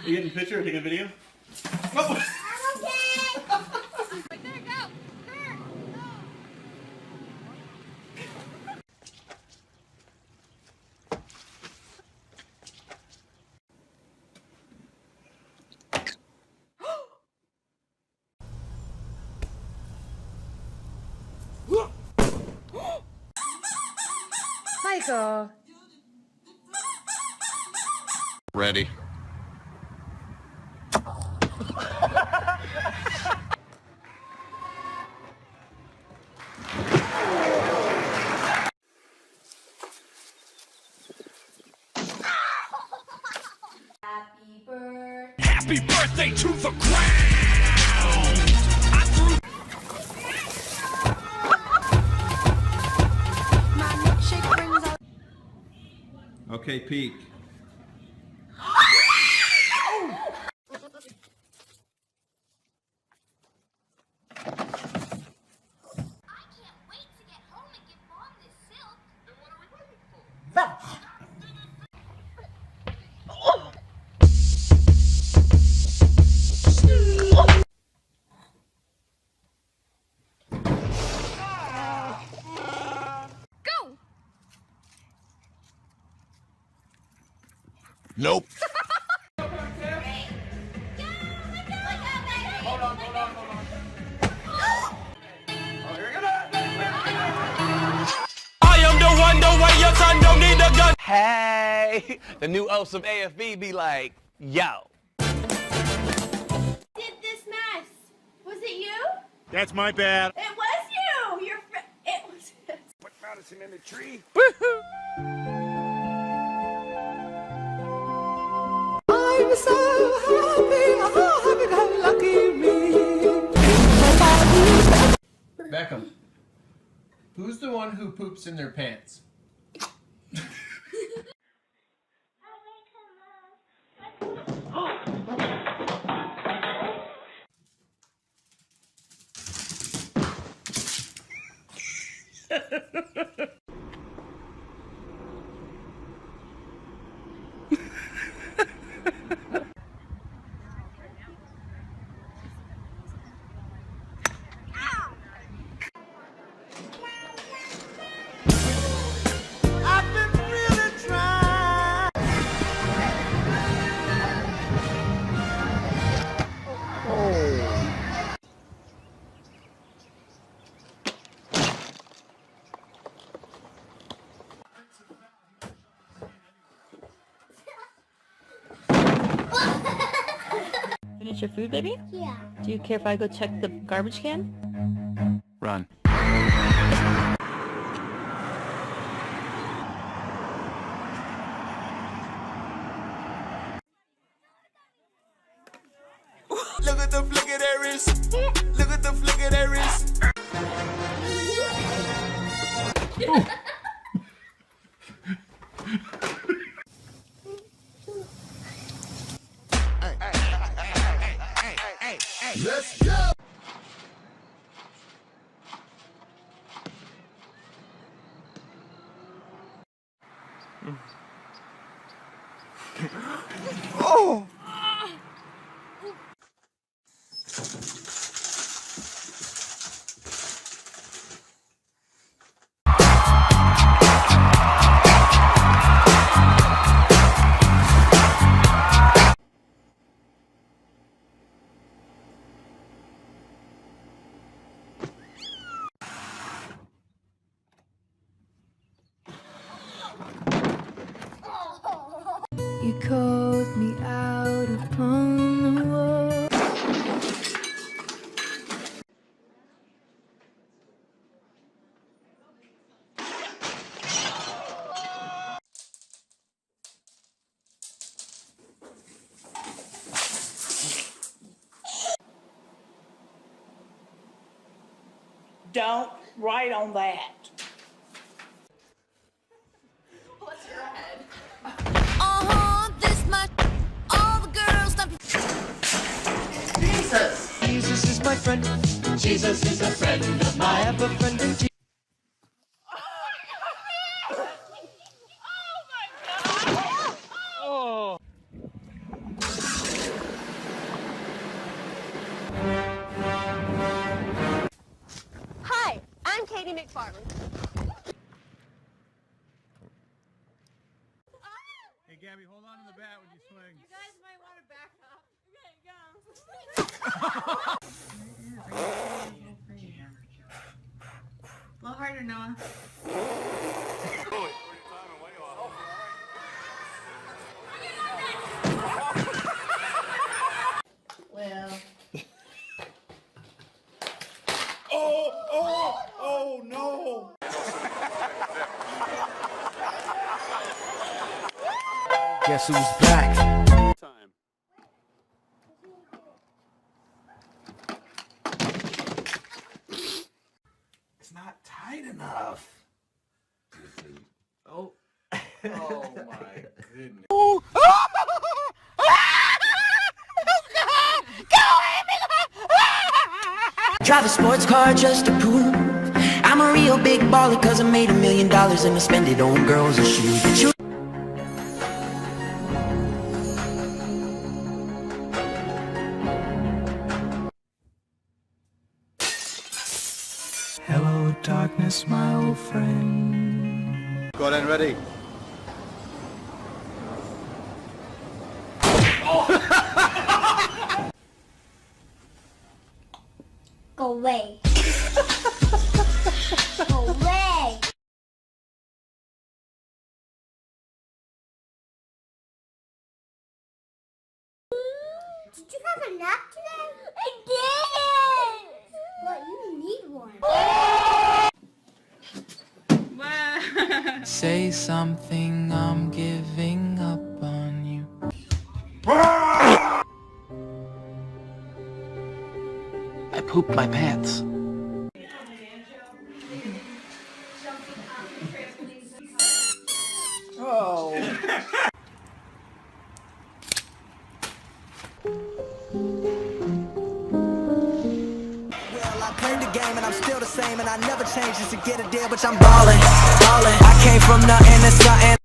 Are you getting a picture or taking a video? Oh. I'm okay! Right there, go! There! Michael. Ready. Happy birthday! Happy birthday to the ground! My milkshake brings out. Okay, peek. Nope. I am the one, the way your son don't need a gun. Hey, the new host of AFB be like, yo. Did this mess? Was it you? That's my bad. It was you! It was. Put Madison in the tree. I'm so happy, lucky me. Beckham, who's the one who poops in their pants? Finish your food, baby? Yeah. Do you care if I go check the garbage can? Run. Look at the flick of that wrist. Look at the flick of that wrist. Let's go. Oh. You called me out upon the wall. Don't write on that. This much. All the girls don't. Jesus. Jesus is my friend. Jesus is a friend of mine. I have a friend in Jesus. Oh my God. apartment. Hey, Gabby, hold on to the bat when you swing. You guys might want to back up. Okay, go. A little harder, Noah. Well. Oh no! Guess who's back? Time. It's not tight enough. Oh. Oh my goodness. Drive a sports car just to prove I'm a real big baller, cause I made $1 million and I spend it on girls and shoes. But you Hello, darkness, my old friend. Go then, ready. Go away. Go away. Did you have a nap today? I did. Well, you need one. Say something, I'm giving up on you. I pooped my pants. Well, I played the game and I'm still the same, and I never change just to get a deal, but I'm ballin', ballin'. I came from nothing to something.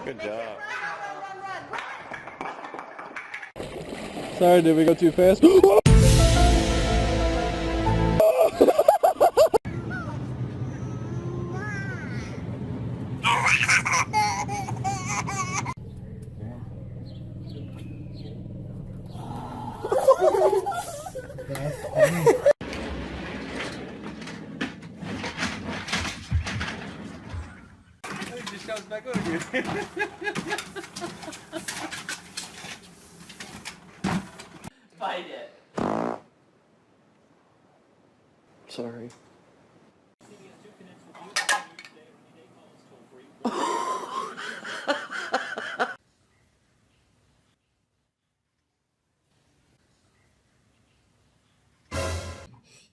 Good job. Sorry, did we go too fast? It just comes back over again. Fight it. Sorry.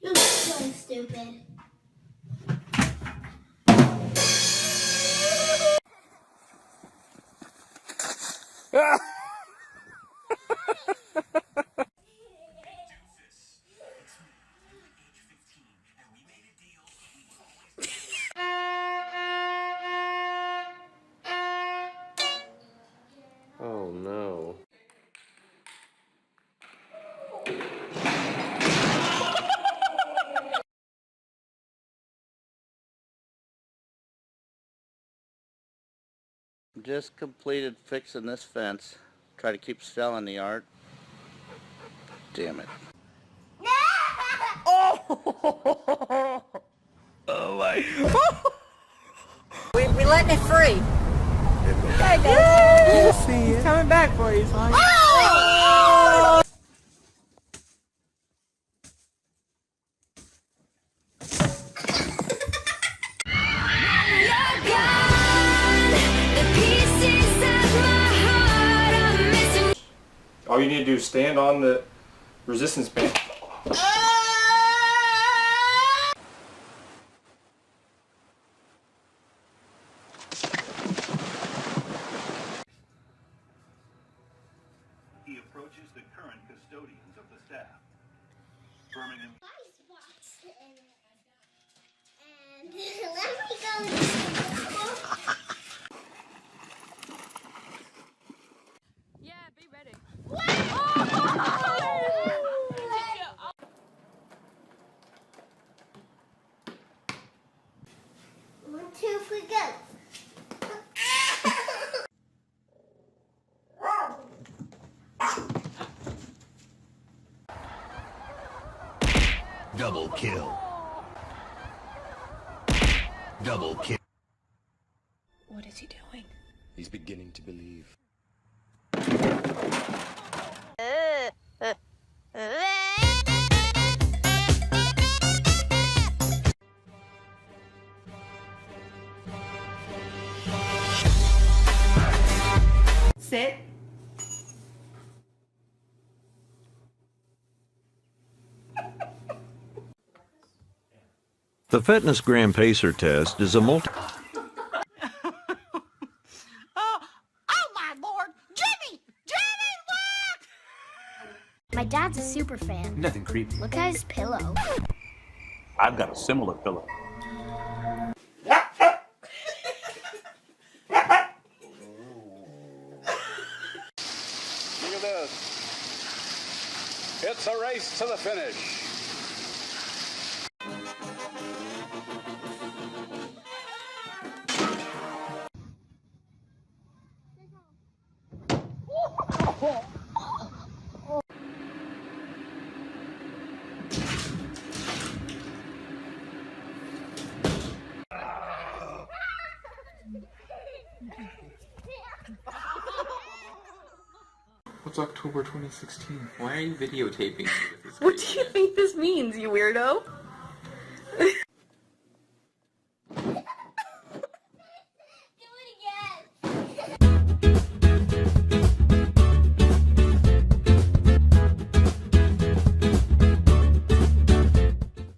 You're so stupid. Oh no. Just completed fixing this fence. Try to keep selling the art. Damn it. Oh my. We letting it free. There you go. He's coming back for you. Oh! All you need to do is stand on the resistance band. custodians of the staff. Birmingham. Icebox and let me go. Yeah, be ready. One, two, three, go. Double kill. Double kill. What is he doing? He's beginning to believe. Sit. The Fitness Gram Pacer test is a multi... Oh my Lord, Jimmy! Jimmy, look! My dad's a super fan. Nothing creepy. Look at his pillow. I've got a similar pillow. Look at this. It's a race to the finish. What's October 2016? Why are you videotaping me with this? What do you think this means, you weirdo?